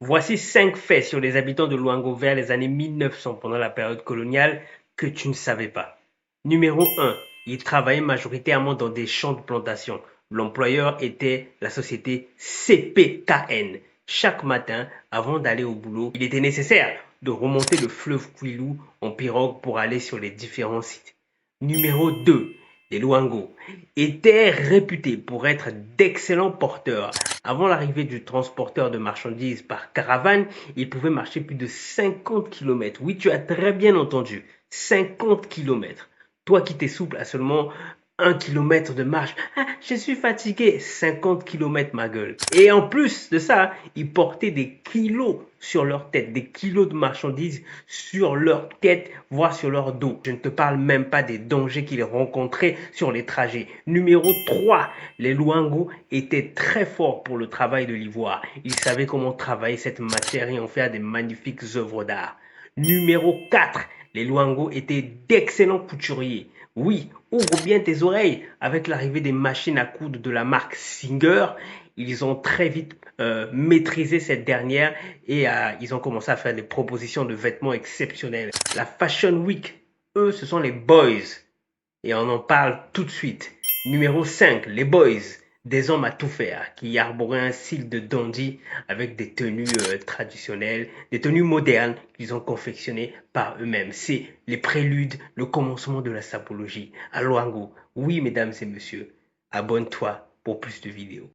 Voici 5 faits sur les habitants de Luango vers les années 1900 pendant la période coloniale que tu ne savais pas. Numéro 1. Ils travaillaient majoritairement dans des champs de plantation. L'employeur était la société CPKN. Chaque matin, avant d'aller au boulot, il était nécessaire de remonter le fleuve Kwilu en pirogue pour aller sur les différents sites. Numéro 2. Les Luango étaient réputés pour être d'excellents porteurs. Avant l'arrivée du transporteur de marchandises par caravane, ils pouvaient marcher plus de 50 kilomètres. Oui, tu as très bien entendu, 50 kilomètres. Toi qui t'es souple à seulement 1 kilomètre de marche. Ah, je suis fatigué. 50 kilomètres, ma gueule. Et en plus de ça, ils portaient des kilos sur leur tête, des kilos de marchandises sur leur tête, voire sur leur dos. Je ne te parle même pas des dangers qu'ils rencontraient sur les trajets. Numéro 3, les Luango étaient très forts pour le travail de l'ivoire. Ils savaient comment travailler cette matière et en faire des magnifiques œuvres d'art. Numéro 4, les Luango étaient d'excellents couturiers. Oui, ouvre bien tes oreilles. Avec l'arrivée des machines à coudre de la marque Singer, ils ont très vite maîtrisé cette dernière et ils ont commencé à faire des propositions de vêtements exceptionnels. La Fashion Week, eux, ce sont les boys. Et on en parle tout de suite. Numéro 5, les boys. Des hommes à tout faire qui arboraient un style de dandy avec des tenues traditionnelles, des tenues modernes qu'ils ont confectionnées par eux-mêmes. C'est les préludes, le commencement de la sapologie. À Luango. Oui, mesdames et messieurs, abonne-toi pour plus de vidéos.